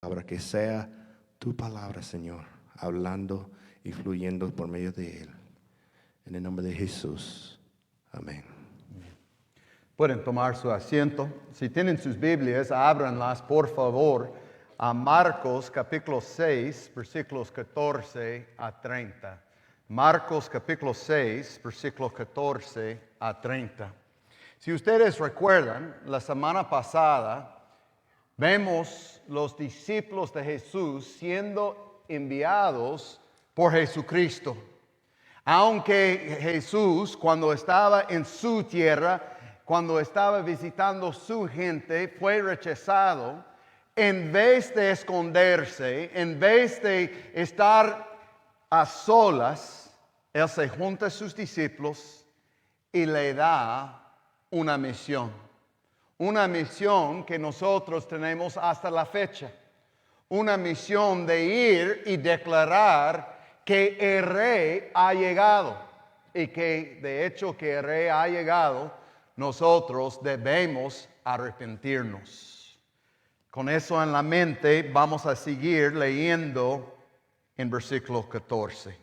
palabra, que sea tu palabra, Señor, hablando y fluyendo por medio de Él. En el nombre de Jesús. Amén. Pueden tomar su asiento. Si tienen sus Biblias, ábranlas, por favor, a Marcos capítulo 6, versículos 14 a 30. Marcos capítulo 6, versículos 14 a 30. Si ustedes recuerdan, la semana pasada vemos los discípulos de Jesús siendo enviados por Jesucristo. Aunque Jesús, cuando estaba en su tierra, cuando estaba visitando su gente, fue rechazado, en vez de esconderse, en vez de estar a solas, Él se junta a sus discípulos y le da una misión. Una misión que nosotros tenemos hasta la fecha. Una misión de ir y declarar que el Rey ha llegado. Y que de hecho que el Rey ha llegado, nosotros debemos arrepentirnos. Con eso en la mente vamos a seguir leyendo en versículo 14.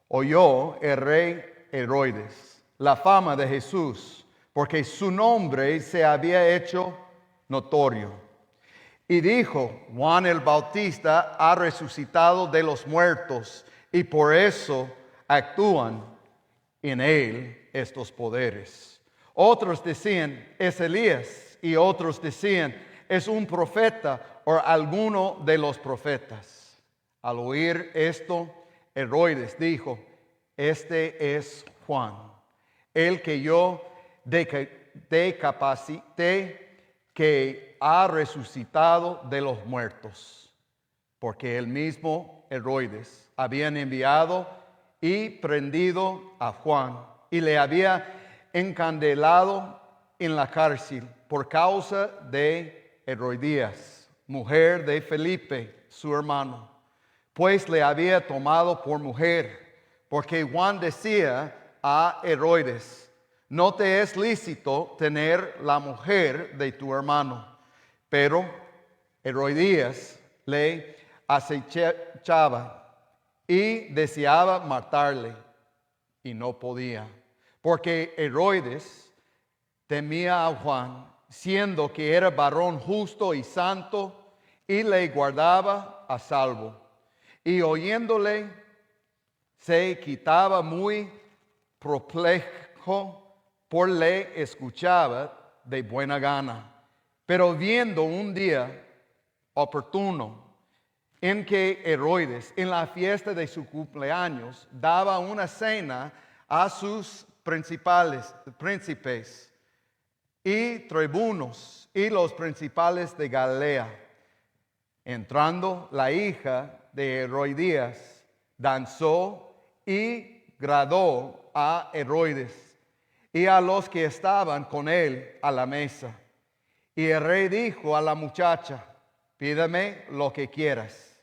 Oyó el rey Herodes la fama de Jesús, porque su nombre se había hecho notorio. Y dijo, Juan el Bautista ha resucitado de los muertos, y por eso actúan en él estos poderes. Otros decían, es Elías, y otros decían, es un profeta o alguno de los profetas. Al oír esto, Herodes dijo, este es Juan, el que yo decapacité, que ha resucitado de los muertos. Porque el mismo Herodes habían enviado y prendido a Juan y le había encandelado en la cárcel por causa de Herodías, mujer de Felipe, su hermano, pues le había tomado por mujer, porque Juan decía a Herodes, no te es lícito tener la mujer de tu hermano. Pero Herodías le acechaba y deseaba matarle, y no podía, porque Herodes temía a Juan, siendo que era varón justo y santo, y le guardaba a salvo. Y oyéndole, se quitaba muy perplejo, por le escuchaba de buena gana. Pero viendo un día oportuno en que Herodes, en la fiesta de su cumpleaños, daba una cena a sus príncipes y tribunos y los principales de Galilea. Entrando la hija de Herodías, danzó y agradó a Herodes y a los que estaban con él a la mesa. Y el rey dijo a la muchacha, pídame lo que quieras,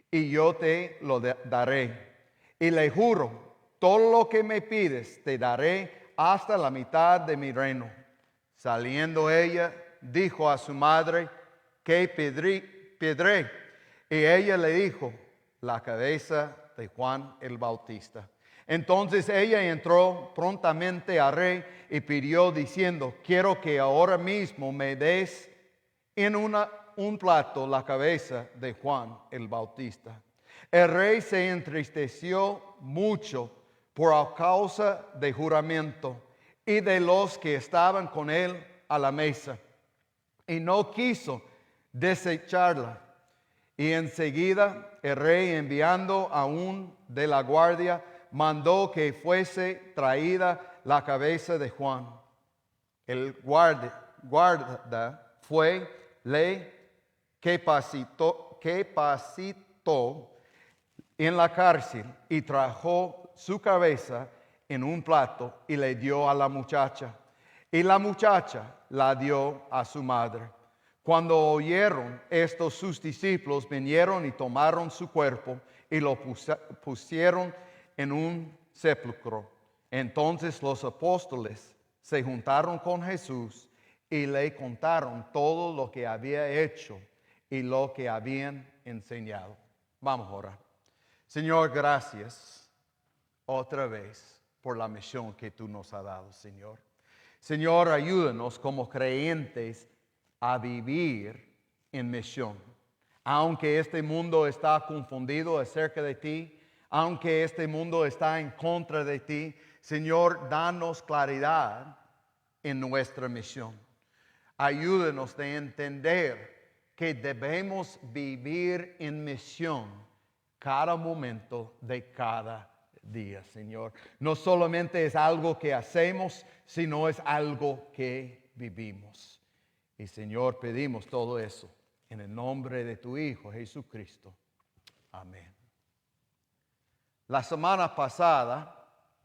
y yo te lo daré. Y le juro, todo lo que me pides te daré hasta la mitad de mi reino. Saliendo ella, dijo a su madre, ¿qué pediré? Y ella le dijo, la cabeza de Juan el Bautista. Entonces ella entró prontamente al rey y pidió diciendo, quiero que ahora mismo me des en un plato la cabeza de Juan el Bautista. El rey se entristeció mucho por causa del juramento y de los que estaban con él a la mesa, y no quiso desecharla. Y enseguida el rey, enviando a un de la guardia, mandó que fuese traída la cabeza de Juan. El guarda fue, le capacitó en la cárcel y trajo su cabeza en un plato y le dio a la muchacha. Y la muchacha la dio a su madre. Cuando oyeron esto, sus discípulos vinieron y tomaron su cuerpo y lo pusieron en un sepulcro. Entonces los apóstoles se juntaron con Jesús y le contaron todo lo que había hecho y lo que habían enseñado. Vamos a orar. Señor, gracias otra vez por la misión que tú nos has dado, Señor. Señor, ayúdanos como creyentes a vivir en misión. Aunque este mundo está confundido acerca de ti, aunque este mundo está en contra de ti, Señor, danos claridad en nuestra misión. Ayúdanos de entender que debemos vivir en misión cada momento de cada día, Señor. No solamente es algo que hacemos, sino es algo que vivimos. Y Señor, pedimos todo eso en el nombre de tu Hijo Jesucristo. Amén. La semana pasada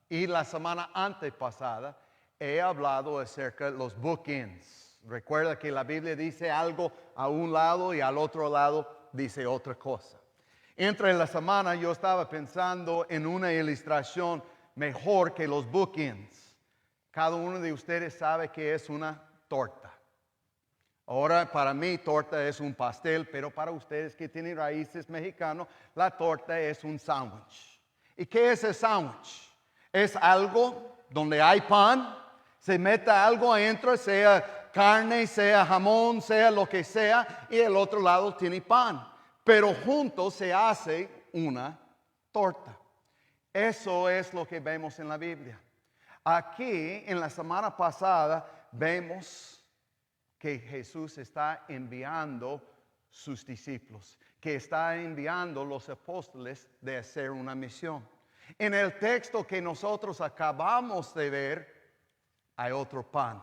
y la semana antepasada he hablado acerca de los bookends. Recuerda que la Biblia dice algo a un lado y al otro lado dice otra cosa. Entre la semana yo estaba pensando en una ilustración mejor que los bookends. Cada uno de ustedes sabe que es una torta. Ahora para mí torta es un pastel, pero para ustedes que tienen raíces mexicanas, la torta es un sándwich. ¿Y qué es el sándwich? Es algo donde hay pan, se mete algo adentro, sea carne, sea jamón, sea lo que sea, y el otro lado tiene pan. Pero juntos se hace una torta. Eso es lo que vemos en la Biblia. Aquí, en la semana pasada, vemos que Jesús está enviando sus discípulos, que está enviando los apóstoles de hacer una misión. En el texto que nosotros acabamos de ver, hay otro pan.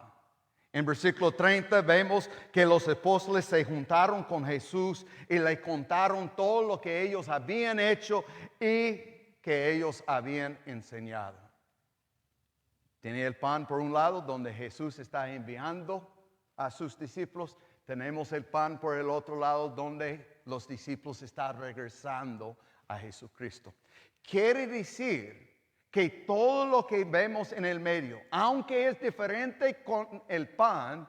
En versículo 30 vemos que los apóstoles se juntaron con Jesús y le contaron todo lo que ellos habían hecho y que ellos habían enseñado. Tiene el pan por un lado donde Jesús está enviando a sus discípulos. Tenemos el pan por el otro lado donde los discípulos están regresando a Jesucristo. Quiere decir que todo lo que vemos en el medio, aunque es diferente con el pan,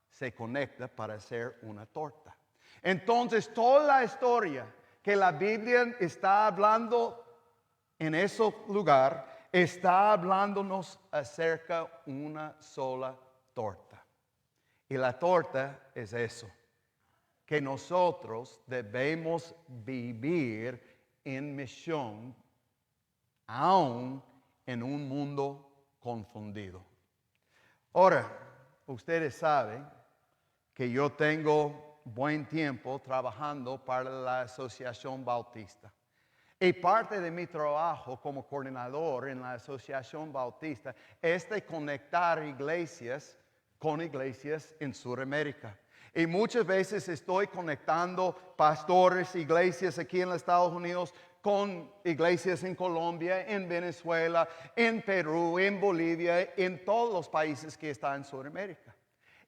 se conecta para hacer una torta. Entonces, toda la historia que la Biblia está hablando en ese lugar, está hablándonos acerca de una sola torta. Y la torta es eso, que nosotros debemos vivir en misión aún en un mundo confundido. Ahora, ustedes saben que yo tengo buen tiempo trabajando para la Asociación Bautista. Y parte de mi trabajo como coordinador en la Asociación Bautista es de conectar iglesias con iglesias en Sudamérica. Y muchas veces estoy conectando pastores, iglesias aquí en los Estados Unidos con iglesias en Colombia, en Venezuela, en Perú, en Bolivia, en todos los países que están en Sudamérica.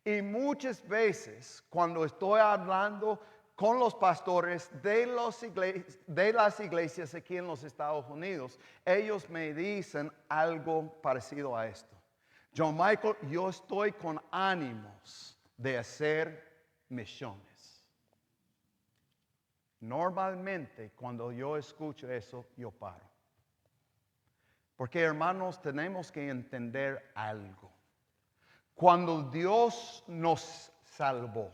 Y muchas veces cuando estoy hablando con los pastores de las iglesias aquí en los Estados Unidos, ellos me dicen algo parecido a esto. John Michael, yo estoy con ánimos de hacer misiones. Normalmente, cuando yo escucho eso, yo paro. Porque, hermanos, tenemos que entender algo. Cuando Dios nos salvó,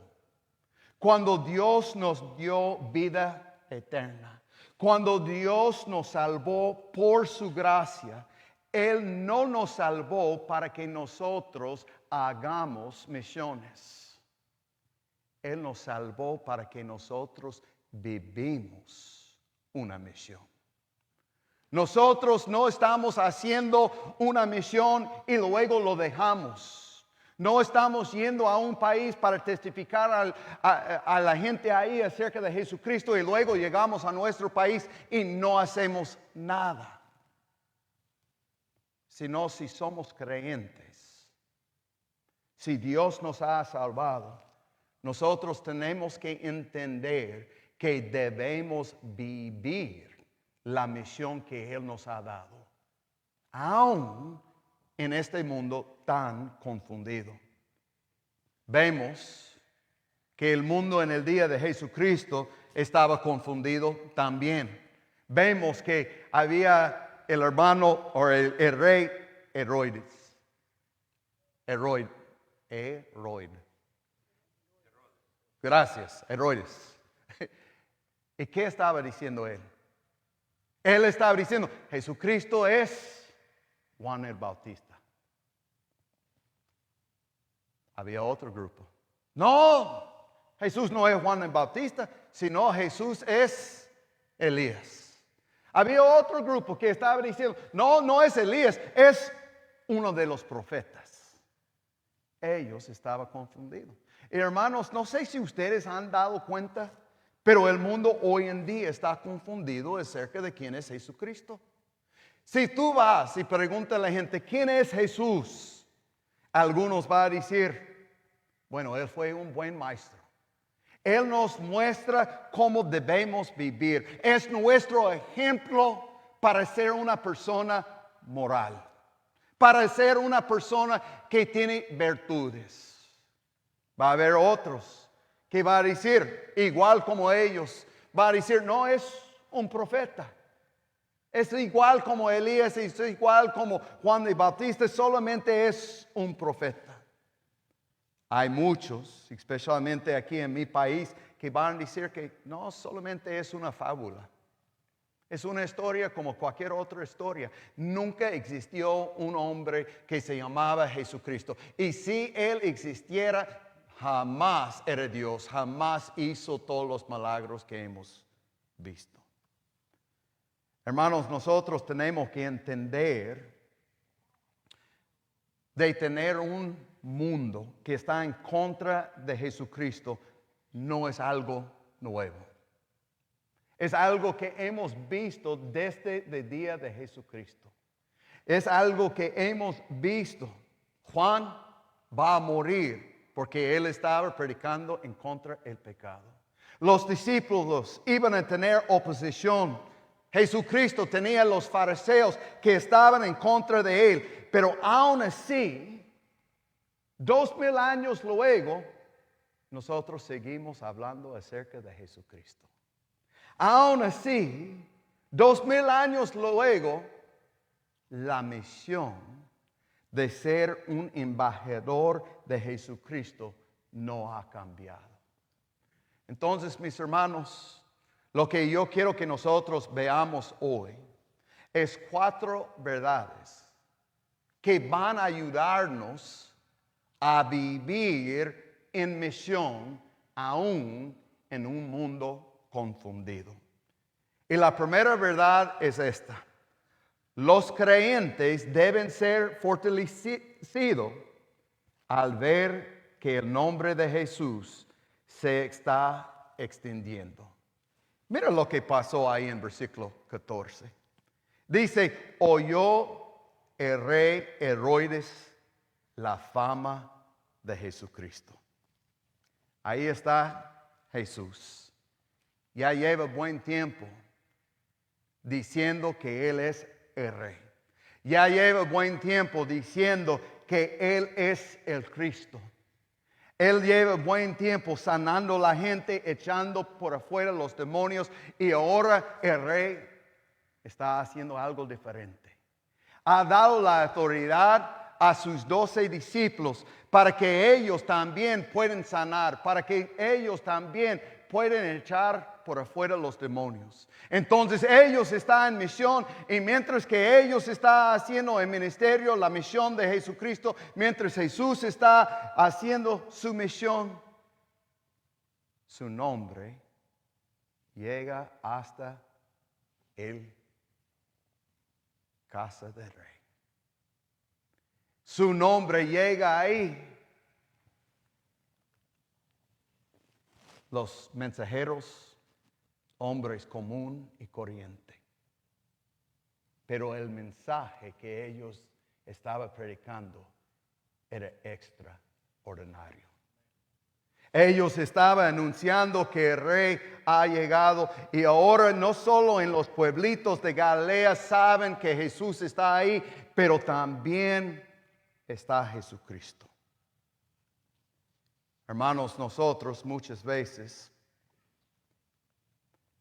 cuando Dios nos dio vida eterna, cuando Dios nos salvó por su gracia, Él no nos salvó para que nosotros hagamos misiones. Él nos salvó para que nosotros vivimos una misión. Nosotros no estamos haciendo una misión y luego lo dejamos. No estamos yendo a un país para testificar a la gente ahí acerca de Jesucristo y luego llegamos a nuestro país y no hacemos nada. Sino si somos creyentes, si Dios nos ha salvado, nosotros tenemos que entender que debemos vivir la misión que Él nos ha dado, aún en este mundo tan confundido. Vemos que el mundo en el día de Jesucristo estaba confundido también. Vemos que había el hermano o el rey Herodes. Gracias, Herodes. ¿Y qué estaba diciendo él? Él estaba diciendo, Jesucristo es Juan el Bautista. Había otro grupo. No, Jesús no es Juan el Bautista, sino Jesús es Elías. Había otro grupo que estaba diciendo, no es Elías, es uno de los profetas. Ellos estaban confundidos. Y hermanos, no sé si ustedes han dado cuenta, pero el mundo hoy en día está confundido acerca de quién es Jesucristo. Si tú vas y preguntas a la gente, ¿quién es Jesús? Algunos van a decir, bueno, Él fue un buen maestro. Él nos muestra cómo debemos vivir. Es nuestro ejemplo para ser una persona moral, para ser una persona que tiene virtudes. Va a haber otros que va a decir, igual como ellos, va a decir, no es un profeta. Es igual como Elías, es igual como Juan el Bautista, solamente es un profeta. Hay muchos, especialmente aquí en mi país, que van a decir que no solamente es una fábula. Es una historia como cualquier otra historia. Nunca existió un hombre que se llamaba Jesucristo. Y si Él existiera, jamás era Dios, jamás hizo todos los milagros que hemos visto. Hermanos, nosotros tenemos que entender de tener un mundo que está en contra de Jesucristo no es algo nuevo. Es algo que hemos visto desde el día de Jesucristo. Es algo que hemos visto. Juan va a morir porque él estaba predicando en contra del pecado. Los discípulos iban a tener oposición. Jesucristo tenía los fariseos que estaban en contra de él. Pero aún así, 2000 años luego, nosotros seguimos hablando acerca de Jesucristo. Aún así, 2000 años luego, la misión de ser un embajador de Jesucristo no ha cambiado. Entonces, mis hermanos, lo que yo quiero que nosotros veamos hoy es 4 verdades que van a ayudarnos a vivir en misión aún en un mundo confundido. Y la primera verdad es esta: los creyentes deben ser fortalecidos al ver que el nombre de Jesús se está extendiendo. Mira lo que pasó ahí en versículo 14. Dice, oyó el rey Herodes la fama de Jesucristo. Ahí está Jesús. Ya lleva buen tiempo diciendo que Él es el rey. Ya lleva buen tiempo diciendo que Él es el Cristo. Él lleva buen tiempo sanando a la gente, echando por afuera los demonios, y ahora el rey está haciendo algo diferente. Ha dado la autoridad a sus 12 discípulos para que ellos también puedan sanar, para que ellos también puedan echar por afuera los demonios. Entonces ellos están en misión, y mientras que ellos están haciendo el ministerio, la misión de Jesucristo, mientras Jesús está haciendo su misión, su nombre llega hasta el casa del rey. Su nombre llega ahí. Los mensajeros, hombres común y corriente. Pero el mensaje que ellos estaban predicando era extraordinario. Ellos estaban anunciando que el rey ha llegado, y ahora no solo en los pueblitos de Galilea saben que Jesús está ahí, pero también está Jesucristo. Hermanos, nosotros muchas veces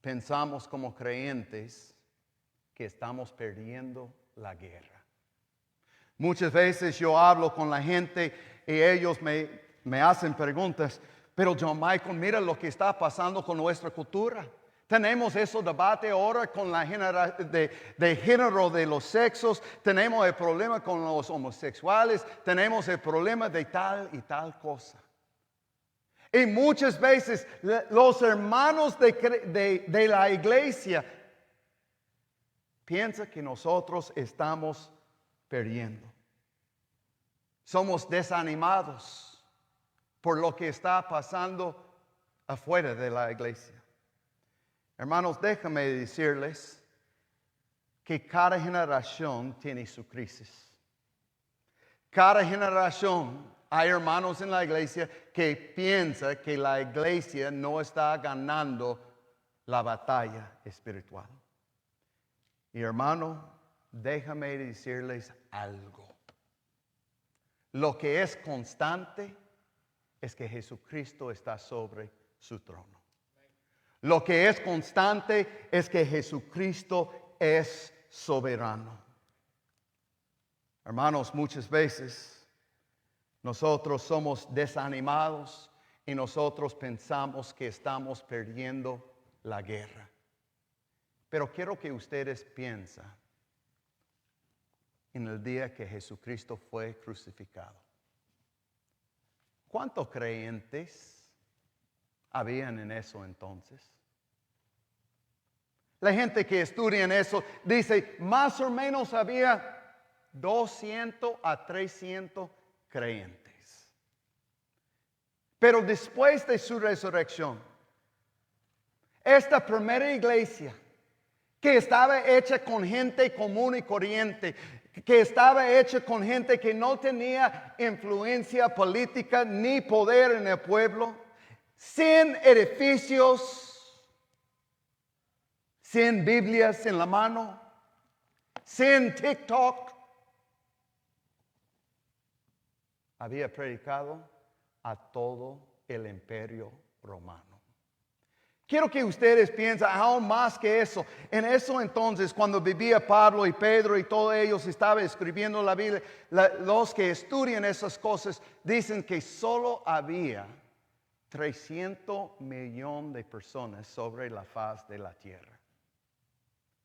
pensamos como creyentes que estamos perdiendo la guerra. Muchas veces yo hablo con la gente y ellos me hacen preguntas, pero John Michael, mira lo que está pasando con nuestra cultura. Tenemos ese debate ahora con la de género de los sexos, tenemos el problema con los homosexuales, tenemos el problema de tal y tal cosa. Y muchas veces los hermanos de la iglesia piensan que nosotros estamos perdiendo. Somos desanimados por lo que está pasando afuera de la iglesia. Hermanos, déjame decirles que cada generación tiene su crisis. Cada generación hay hermanos en la iglesia que piensan que la iglesia no está ganando la batalla espiritual. Y hermano, déjame decirles algo. Lo que es constante es que Jesucristo está sobre su trono. Lo que es constante es que Jesucristo es soberano. Hermanos, muchas veces nosotros somos desanimados y nosotros pensamos que estamos perdiendo la guerra. Pero quiero que ustedes piensen en el día que Jesucristo fue crucificado. ¿Cuántos creyentes habían en eso entonces? La gente que estudia en eso dice, más o menos había 200 a 300 creyentes. Pero después de su resurrección, esta primera iglesia, que estaba hecha con gente común y corriente, que estaba hecha con gente que no tenía influencia política ni poder en el pueblo, sin edificios, sin Biblias en la mano, sin TikTok, había predicado a todo el imperio romano. Quiero que ustedes piensen aún más que eso. En eso entonces, cuando vivía Pablo y Pedro y todos ellos estaban escribiendo la Biblia, los que estudian esas cosas dicen que solo había 300 millones de personas sobre la faz de la tierra.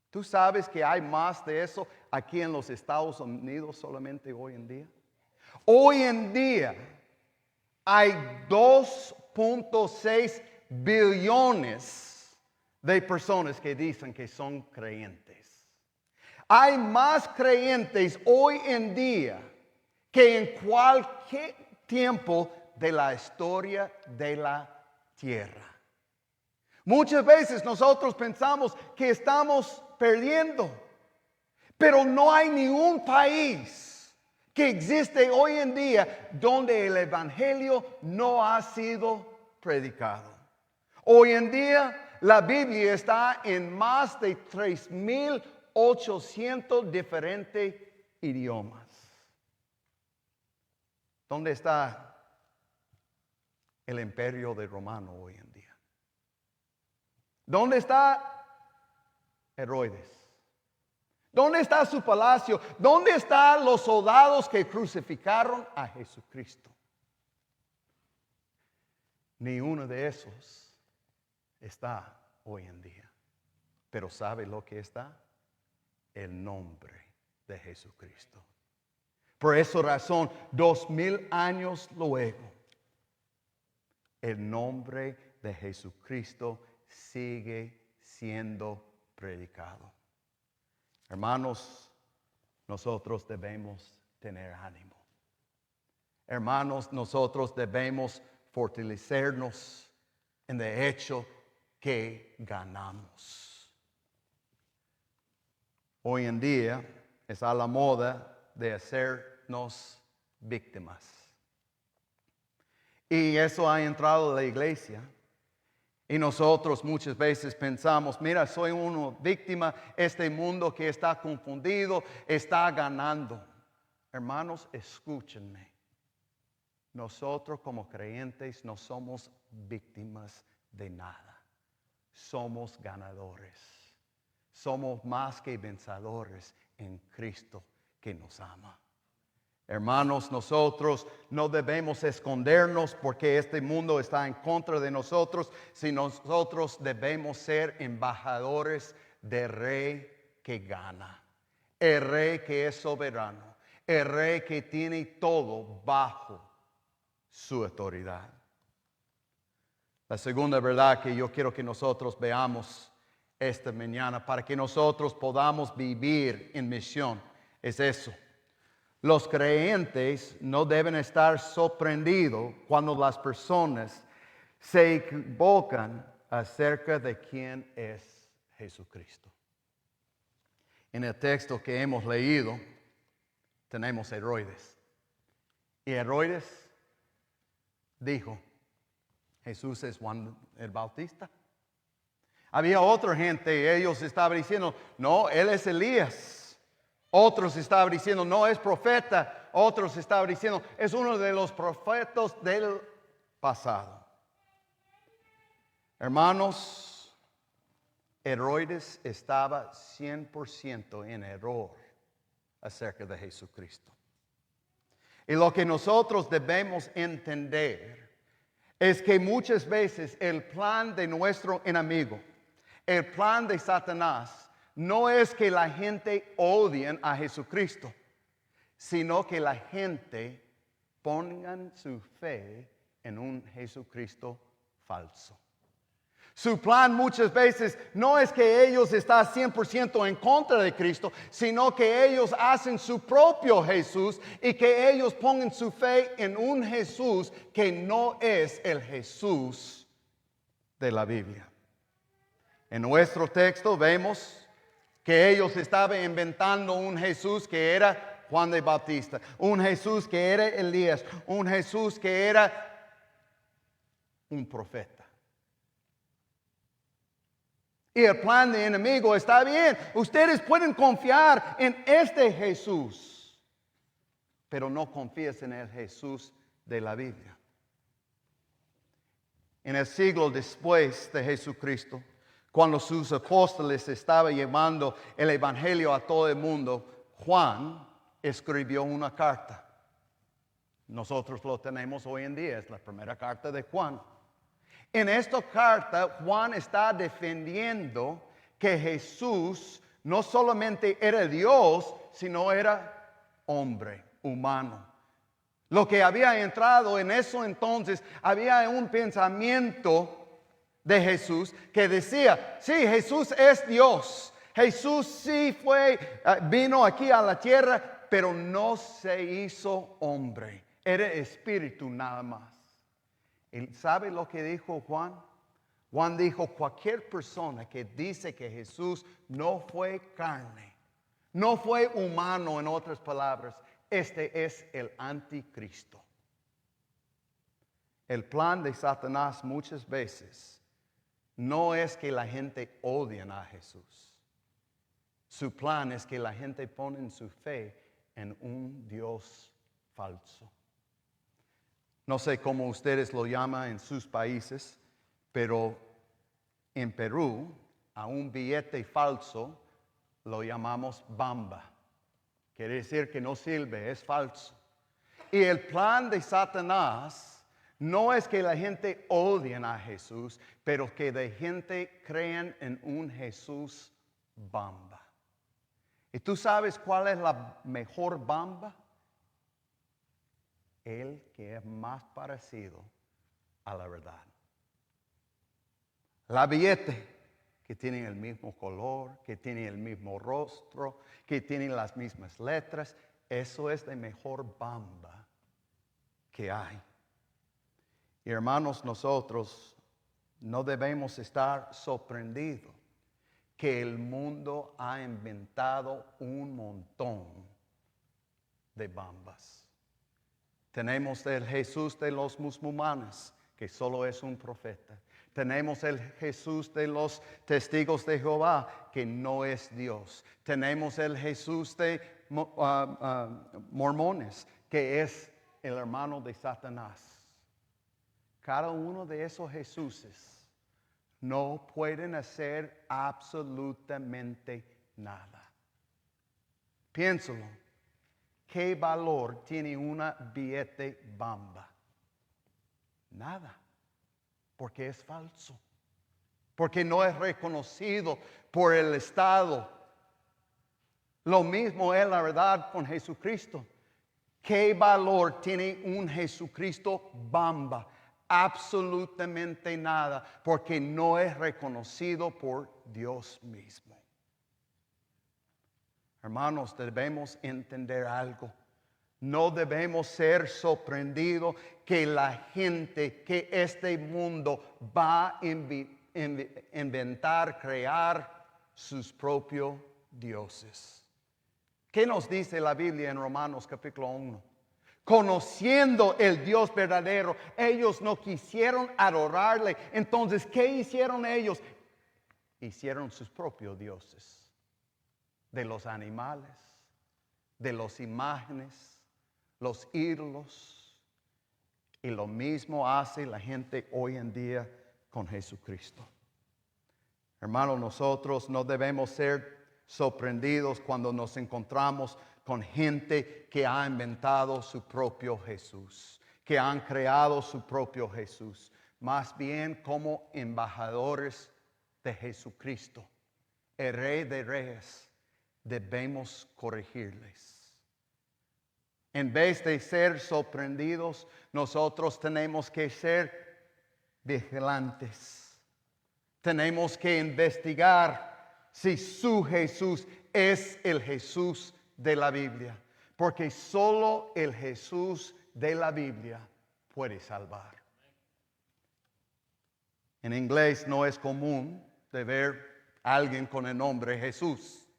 ¿Tú sabes que hay más de eso aquí en los Estados Unidos solamente hoy en día? Hoy en día hay 2.6 billones de personas que dicen que son creyentes. Hay más creyentes hoy en día que en cualquier tiempo de la historia de la tierra. Muchas veces nosotros pensamos que estamos perdiendo, pero no hay ningún país que existe hoy en día donde el evangelio no ha sido predicado. Hoy en día la Biblia está en más de 3,800 diferentes idiomas. ¿Dónde está el imperio de Romano hoy en día? ¿Dónde está Herodes? ¿Dónde está su palacio? ¿Dónde están los soldados que crucificaron a Jesucristo? Ni uno de esos está hoy en día. Pero ¿sabe lo que está? El nombre de Jesucristo. Por esa razón, 2000 años luego, el nombre de Jesucristo sigue siendo predicado. Hermanos, nosotros debemos tener ánimo. Hermanos, nosotros debemos fortalecernos en el hecho que ganamos. Hoy en día es a la moda de hacernos víctimas. Y eso ha entrado a la iglesia. Y nosotros muchas veces pensamos, mira, soy una víctima, este mundo que está confundido está ganando. Hermanos, escúchenme. nosotros como creyentes no somos víctimas de nada. Somos ganadores. Somos más que vencedores en Cristo que nos ama. Hermanos, nosotros no debemos escondernos porque este mundo está en contra de nosotros, sino nosotros debemos ser embajadores del Rey que gana, el Rey que es soberano, el Rey que tiene todo bajo su autoridad. La segunda verdad que yo quiero que nosotros veamos esta mañana para que nosotros podamos vivir en misión es eso. Los creyentes no deben estar sorprendidos cuando las personas se equivocan acerca de quién es Jesucristo. En el texto que hemos leído tenemos Herodes. Y Herodes dijo, Jesús es Juan el Bautista. Había otra gente, ellos estaban diciendo, no, él es Elías. Otros estaban diciendo, no es profeta. Otros estaban diciendo, es uno de los profetas del pasado. Hermanos, Herodes estaba 100% en error acerca de Jesucristo. Y lo que nosotros debemos entender es que muchas veces el plan de nuestro enemigo, el plan de Satanás, no es que la gente odie a Jesucristo, sino que la gente pongan su fe en un Jesucristo falso. Su plan muchas veces no es que ellos están 100% en contra de Cristo, sino que ellos hacen su propio Jesús y que ellos pongan su fe en un Jesús que no es el Jesús de la Biblia. En nuestro texto vemos que ellos estaban inventando un Jesús que era Juan el Bautista, un Jesús que era Elías, un Jesús que era un profeta. Y el plan del enemigo está bien. Ustedes pueden confiar en este Jesús, pero no confíes en el Jesús de la Biblia. En el siglo después de Jesucristo, cuando sus apóstoles estaban llevando el evangelio a todo el mundo, Juan escribió una carta. Nosotros lo tenemos hoy en día, es la primera carta de Juan. En esta carta, Juan está defendiendo que Jesús no solamente era Dios, sino era hombre, humano. Lo que había entrado en eso entonces, había un pensamiento de Jesús que decía, sí, Jesús es Dios. Jesús sí vino aquí a la tierra, pero no se hizo hombre. Era espíritu nada más. ¿Y sabe lo que dijo Juan? Juan dijo, cualquier persona que dice que Jesús no fue carne, no fue humano, en otras palabras, este es el anticristo. El plan de Satanás muchas veces no es que la gente odie a Jesús. Su plan es que la gente pone su fe en un Dios falso. No sé cómo ustedes lo llaman en sus países, pero en Perú a un billete falso lo llamamos bamba. Quiere decir que no sirve, es falso. Y el plan de Satanás no es que la gente odie a Jesús, pero que la gente crean en un Jesús bamba. ¿Y tú sabes cuál es la mejor bamba? El que es más parecido a la verdad. La billete que tiene el mismo color, que tiene el mismo rostro, que tiene las mismas letras, eso es la mejor bamba que hay. Y hermanos, nosotros no debemos estar sorprendidos que el mundo ha inventado un montón de bambas. Tenemos el Jesús de los musulmanes, que solo es un profeta. Tenemos el Jesús de los testigos de Jehová, que no es Dios. Tenemos el Jesús de mormones, que es el hermano de Satanás. Cada uno de esos Jesuses no pueden hacer absolutamente nada. Piénsalo. ¿Qué valor tiene una billete bamba? Nada. Porque es falso. Porque no es reconocido por el Estado. Lo mismo es la verdad con Jesucristo. ¿Qué valor tiene un Jesucristo bamba? Absolutamente nada, porque no es reconocido por Dios mismo. Hermanos, debemos entender algo. No debemos ser sorprendidos que la gente, que este mundo va a inventar, crear sus propios dioses. ¿Qué nos dice la Biblia en Romanos capítulo 1? Conociendo el Dios verdadero, ellos no quisieron adorarle. Entonces, ¿qué hicieron ellos? Hicieron sus propios dioses. De los animales, de las imágenes, los ídolos. Y lo mismo hace la gente hoy en día con Jesucristo. Hermanos, nosotros no debemos ser sorprendidos cuando nos encontramos con gente que ha inventado su propio Jesús, que han creado su propio Jesús, más bien como embajadores de Jesucristo, el Rey de Reyes, debemos corregirles. En vez de ser sorprendidos, nosotros tenemos que ser vigilantes. Tenemos que investigar si su Jesús es el Jesús de la Biblia, porque solo el Jesús de la Biblia puede salvar. En inglés no es común de ver a alguien con el nombre Jesús.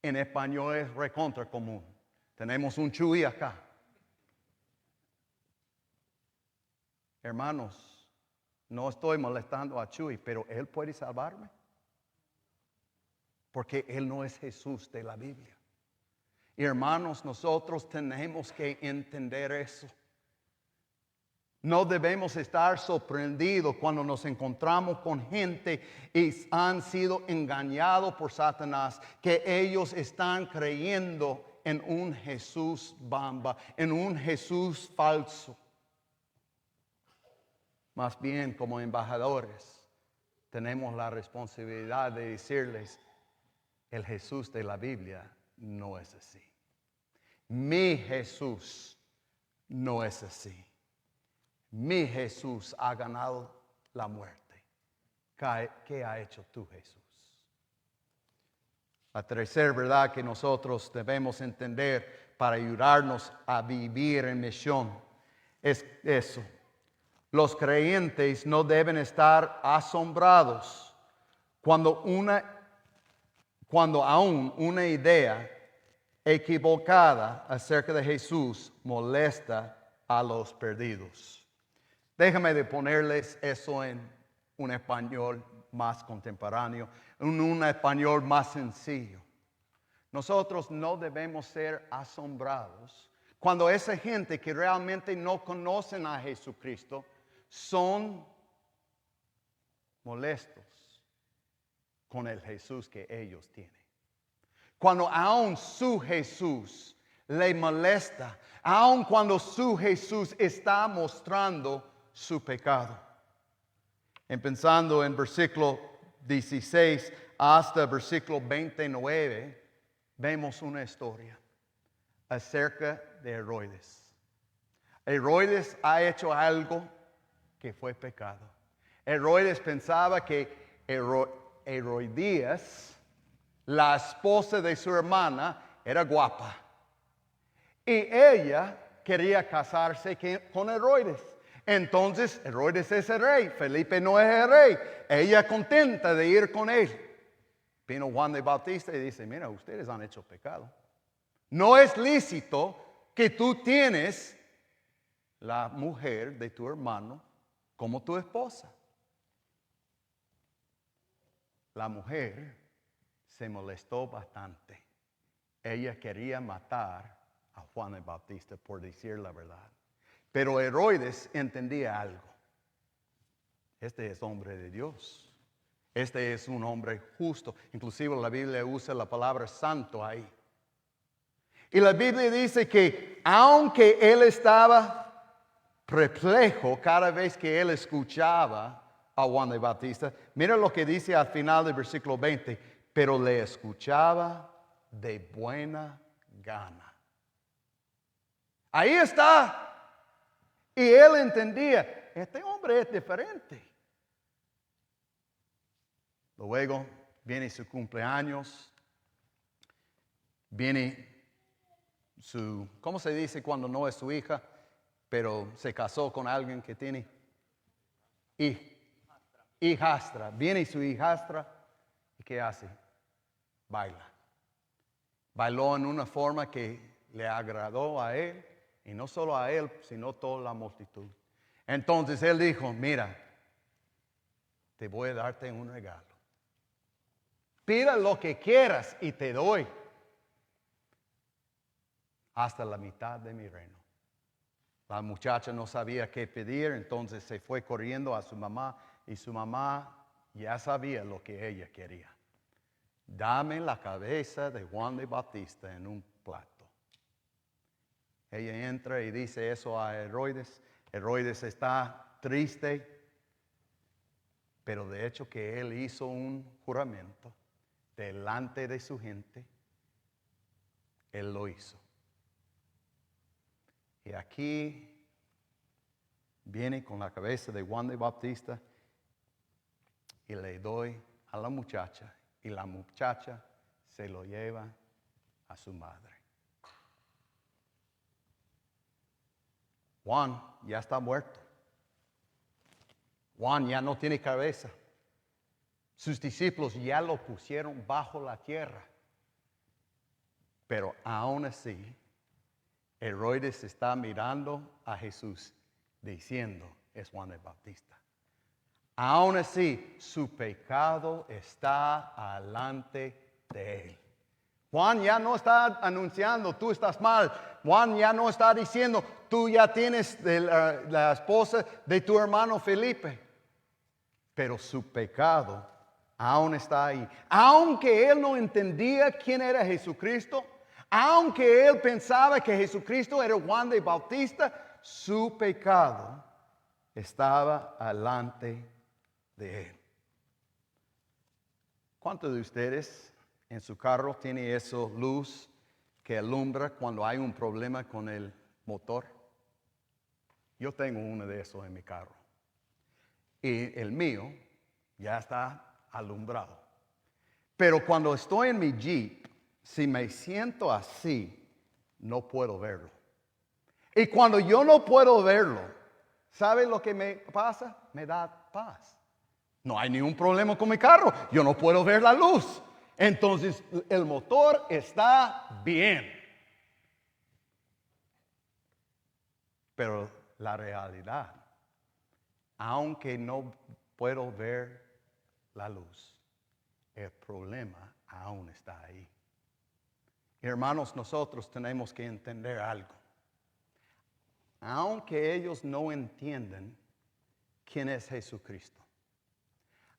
En español es recontra común. Tenemos un Chuy acá. Hermanos, no estoy molestando a Chuy, pero él puede salvarme. Porque él no es Jesús de la Biblia. Y hermanos, nosotros tenemos que entender eso. No debemos estar sorprendidos cuando nos encontramos con gente y han sido engañados por Satanás, que ellos están creyendo en un Jesús bamba, en un Jesús falso. Más bien, como embajadores, tenemos la responsabilidad de decirles, el Jesús de la Biblia no es así. Mi Jesús no es así. Mi Jesús ha ganado la muerte. ¿Qué ha hecho tu Jesús? La tercera verdad que nosotros debemos entender para ayudarnos a vivir en misión es eso. Los creyentes no deben estar asombrados cuando aún una idea equivocada acerca de Jesús molesta a los perdidos. Déjame de ponerles eso en un español más contemporáneo, en un español más sencillo. Nosotros no debemos ser asombrados cuando esa gente que realmente no conocen a Jesucristo son molestos con el Jesús que ellos tienen. Cuando aún su Jesús le molesta, aun cuando su Jesús está mostrando su pecado. Empezando en versículo 16 hasta versículo 29, vemos una historia acerca de Herodes. Herodes ha hecho algo que fue pecado. Herodes pensaba que Herodías, la esposa de su hermana, era guapa. Y ella quería casarse con Herodes. Entonces, Herodes es el rey, Felipe no es el rey. Ella contenta de ir con él. Vino Juan de Bautista y dice, mira, ustedes han hecho pecado. No es lícito que tú tienes la mujer de tu hermano como tu esposa. La mujer se molestó bastante. Ella quería matar a Juan el Bautista por decir la verdad. Pero Herodes entendía algo. Este es hombre de Dios. Este es un hombre justo. Inclusive la Biblia usa la palabra santo ahí. Y la Biblia dice que aunque él estaba perplejo cada vez que él escuchaba a Juan el Bautista, mira lo que dice al final del versículo 20, pero le escuchaba de buena gana. Ahí está. Y él entendía, este hombre es diferente. Luego viene su cumpleaños, viene su, ¿cómo se dice cuando no es su hija, pero se casó con alguien que tiene hijastra? Viene su hijastra y ¿qué hace? Baila. Bailó en una forma que le agradó a él, y no solo a él, sino a toda la multitud. Entonces él dijo, mira, te voy a darte un regalo. Pida lo que quieras y te doy hasta la mitad de mi reino. La muchacha no sabía qué pedir, entonces se fue corriendo a su mamá y su mamá ya sabía lo que ella quería. Dame la cabeza de Juan el Bautista en un plato. Ella entra y dice eso a Herodes. Herodes está triste, pero de hecho que él hizo un juramento delante de su gente, él lo hizo. Y aquí viene con la cabeza de Juan el Bautista y le doy a la muchacha, y la muchacha se lo lleva a su madre. Juan ya está muerto. Juan ya no tiene cabeza. Sus discípulos ya lo pusieron bajo la tierra. Pero aún así, Herodes está mirando a Jesús diciendo, es Juan el Bautista. Aún así, su pecado está delante de él. Juan ya no está anunciando, tú estás mal. Juan ya no está diciendo, tú ya tienes la esposa de tu hermano Felipe. Pero su pecado aún está ahí. Aunque él no entendía quién era Jesucristo, aunque él pensaba que Jesucristo era Juan el Bautista, su pecado estaba delante de él. ¿Cuántos de ustedes en su carro tiene esa luz que alumbra cuando hay un problema con el motor? Yo tengo uno de esos en mi carro. Y el mío ya está alumbrado. Pero cuando estoy en mi Jeep, si me siento así, no puedo verlo. Y cuando yo no puedo verlo, ¿sabe lo que me pasa? Me da paz. No hay ningún problema con mi carro. Yo no puedo ver la luz. Entonces el motor está bien. Pero la realidad, aunque no puedo ver la luz, el problema aún está ahí. Hermanos, nosotros tenemos que entender algo. Aunque ellos no entiendan quién es Jesucristo,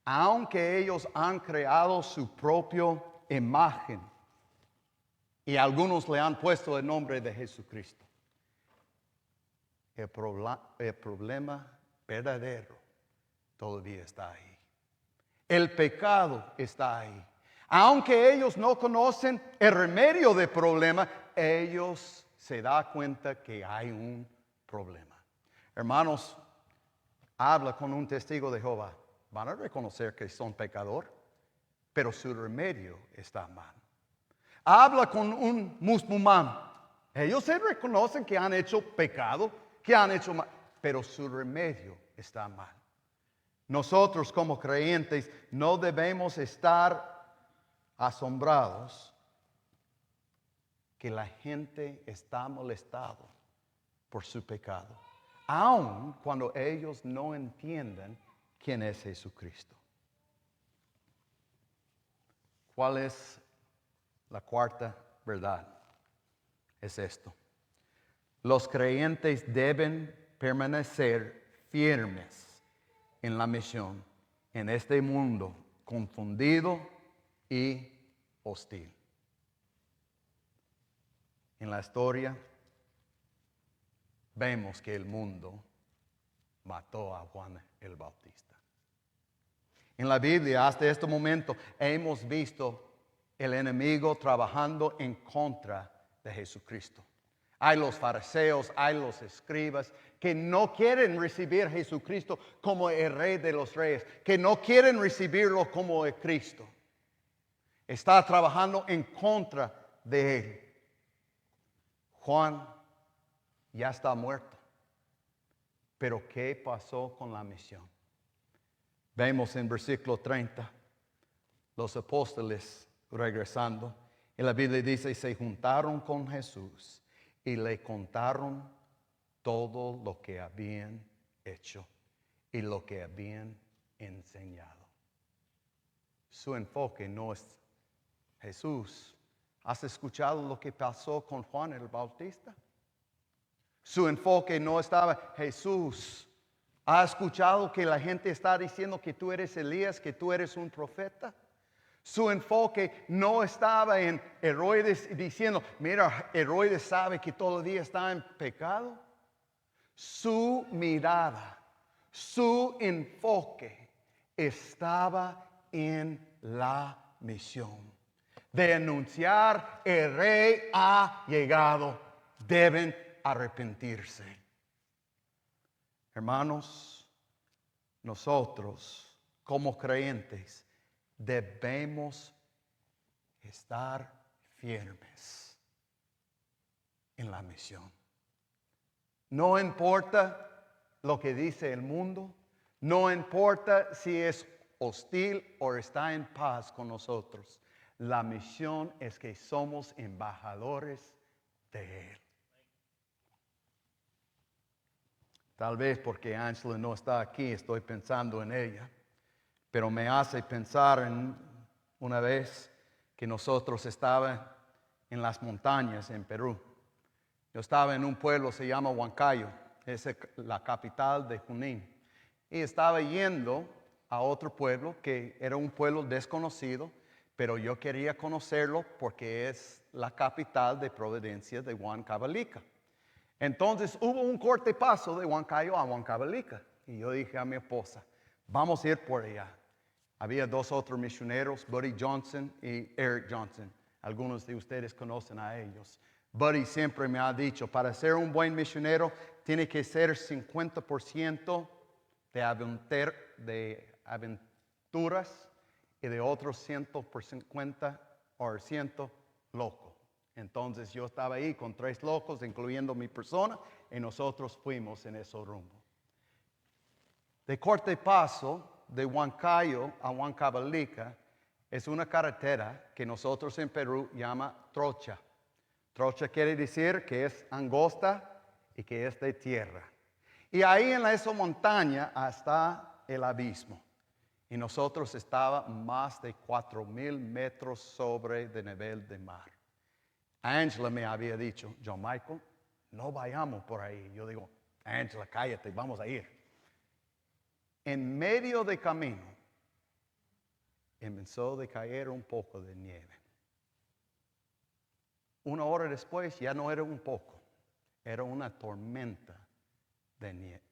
aunque ellos han creado su propia imagen y algunos le han puesto el nombre de Jesucristo, el problema verdadero todavía está ahí. El pecado está ahí. Aunque ellos no conocen el remedio del problema, ellos se dan cuenta que hay un problema. Hermanos, habla con un testigo de Jehová. Van a reconocer que son pecador, pero su remedio está mal. Habla con un musulmán. Ellos se reconocen que han hecho pecado, que han hecho mal, pero su remedio está mal. Nosotros como creyentes no debemos estar asombrados que la gente está molestado por su pecado, aun cuando ellos no entiendan quién es Jesucristo. ¿Cuál es la cuarta verdad? Es esto. Los creyentes deben permanecer firmes en la misión en este mundo confundido y hostil. En la historia vemos que el mundo mató a Juan el Bautista. En la Biblia, hasta este momento, hemos visto el enemigo trabajando en contra de Jesucristo. Hay los fariseos, hay los escribas que no quieren recibir a Jesucristo como el Rey de los Reyes, que no quieren recibirlo como el Cristo. Está trabajando en contra de él. Juan ya está muerto. Pero ¿qué pasó con la misión? Vemos en versículo 30 los apóstoles regresando. Y la Biblia dice, se juntaron con Jesús y le contaron todo lo que habían hecho y lo que habían enseñado. Su enfoque no es Jesús. ¿Has escuchado lo que pasó con Juan el Bautista? Su enfoque no estaba Jesús. ¿Ha escuchado que la gente está diciendo que tú eres Elías, que tú eres un profeta? Su enfoque no estaba en Herodes diciendo, mira, Herodes sabe que todavía está en pecado. Su mirada, su enfoque estaba en la misión de anunciar el rey ha llegado. Deben arrepentirse. Hermanos, nosotros como creyentes debemos estar firmes en la misión. No importa lo que dice el mundo, no importa si es hostil o está en paz con nosotros. La misión es que somos embajadores de Él. Tal vez porque Angela no está aquí, estoy pensando en ella. Pero me hace pensar en una vez que nosotros estábamos en las montañas en Perú. Yo estaba en un pueblo, se llama Huancayo, es la capital de Junín. Y estaba yendo a otro pueblo que era un pueblo desconocido, pero yo quería conocerlo porque es la capital de Providencia de Huancavelica. Entonces hubo un corte paso de Huancayo a Huancavelica. Y yo dije a mi esposa, vamos a ir por allá. Había dos otros misioneros, Buddy Johnson y Eric Johnson. Algunos de ustedes conocen a ellos. Buddy siempre me ha dicho, para ser un buen misionero, tiene que ser 50% de aventuras y de otros 150% loco. Entonces yo estaba ahí con 3 locos, incluyendo mi persona, y nosotros fuimos en ese rumbo. De corte paso, de Huancayo a Huancavelica, es una carretera que nosotros en Perú llama trocha. Trocha quiere decir que es angosta y que es de tierra. Y ahí en esa montaña está el abismo. Y nosotros estábamos más de 4,000 metros sobre el nivel del mar. Angela me había dicho, John Michael, no vayamos por ahí. Yo digo, Angela, cállate, vamos a ir. En medio del camino, empezó a caer un poco de nieve. 1 hora después ya no era un poco, era una tormenta de nieve.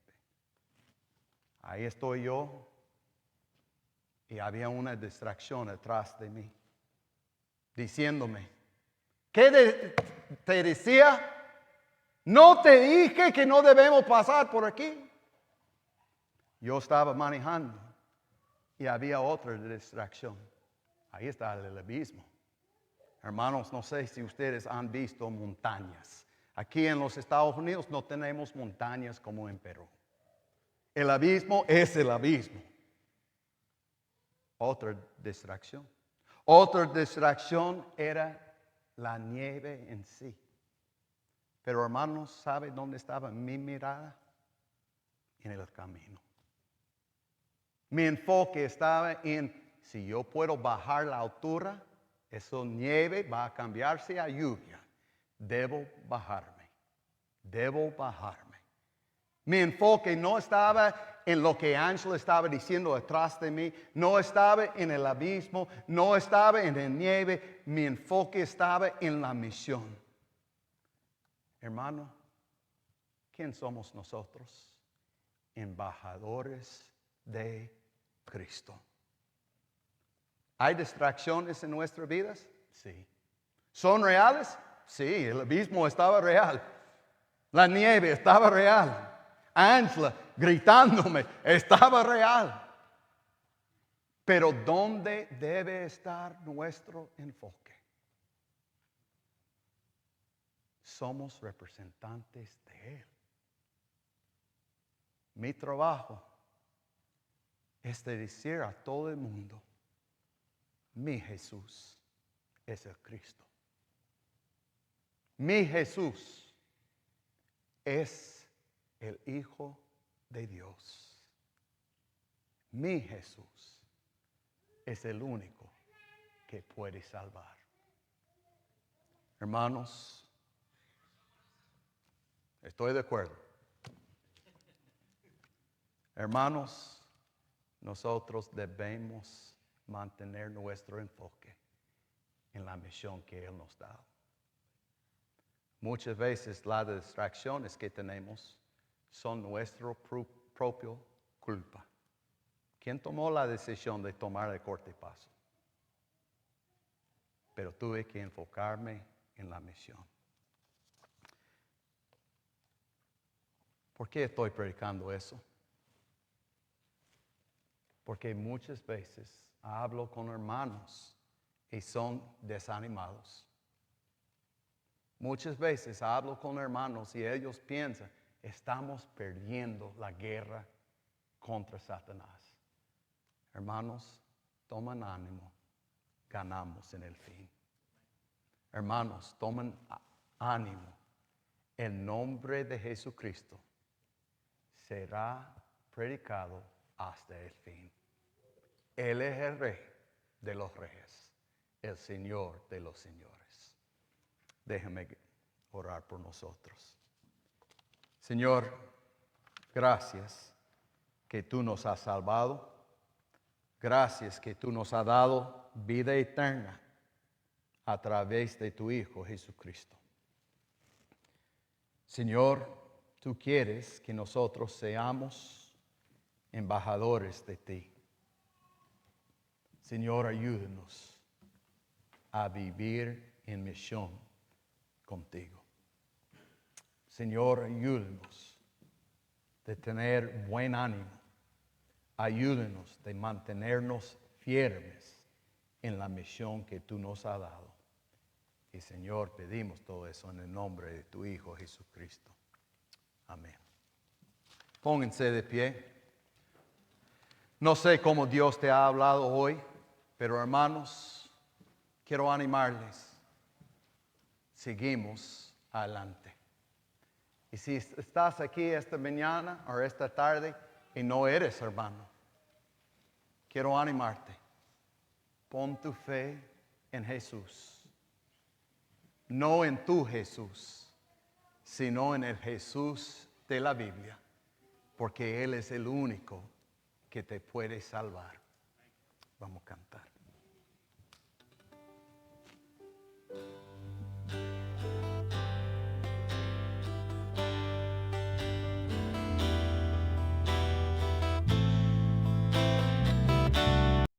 Ahí estoy yo y había una distracción atrás de mí, diciéndome, ¿qué te decía? ¿No te dije que no debemos pasar por aquí? Yo estaba manejando y había otra distracción. Ahí está el abismo. Hermanos, no sé si ustedes han visto montañas. Aquí en los Estados Unidos no tenemos montañas como en Perú. El abismo es el abismo. Otra distracción. Otra distracción era la nieve en sí. Pero hermanos, ¿sabe dónde estaba mi mirada? En el camino. Mi enfoque estaba en, si yo puedo bajar la altura, esa nieve va a cambiarse a lluvia. Debo bajarme. Debo bajarme. Mi enfoque no estaba en lo que Ángela estaba diciendo detrás de mí, no estaba en el abismo, no estaba en la nieve, mi enfoque estaba en la misión. Hermano, ¿quién somos nosotros? Embajadores de Cristo. ¿Hay distracciones en nuestras vidas? Sí. ¿Son reales? Sí, el abismo estaba real. La nieve estaba real. Ángela gritándome estaba real. Pero ¿dónde debe estar nuestro enfoque? Somos representantes de Él. Mi trabajo es de decir a todo el mundo, mi Jesús es el Cristo. Mi Jesús es el Hijo de Dios. Mi Jesús es el único que puede salvar. Hermanos, estoy de acuerdo. Hermanos, nosotros debemos mantener nuestro enfoque en la misión que Él nos da. Muchas veces las distracciones que tenemos son nuestra propia culpa. ¿Quién tomó la decisión de tomar el corte paso? Pero tuve que enfocarme en la misión. ¿Por qué estoy predicando eso? Porque muchas veces hablo con hermanos y son desanimados. Muchas veces hablo con hermanos y ellos piensan, estamos perdiendo la guerra contra Satanás. Hermanos, tomen ánimo, ganamos en el fin. Hermanos, tomen ánimo. El nombre de Jesucristo será predicado hasta el fin. Él es el Rey de los reyes, el Señor de los señores. Déjeme orar por nosotros. Señor, gracias que tú nos has salvado. Gracias que tú nos has dado vida eterna a través de tu Hijo Jesucristo. Señor, tú quieres que nosotros seamos embajadores de ti. Señor, ayúdanos a vivir en misión contigo. Señor, ayúdanos de tener buen ánimo. Ayúdanos de mantenernos firmes en la misión que tú nos has dado. Y Señor, pedimos todo eso en el nombre de tu Hijo Jesucristo. Amén. Pónganse de pie. No sé cómo Dios te ha hablado hoy, pero hermanos, quiero animarles. Seguimos adelante. Y si estás aquí esta mañana o esta tarde y no eres hermano, quiero animarte. Pon tu fe en Jesús. No en tu Jesús, sino en el Jesús de la Biblia, porque Él es el único que te puede salvar. Vamos a cantar.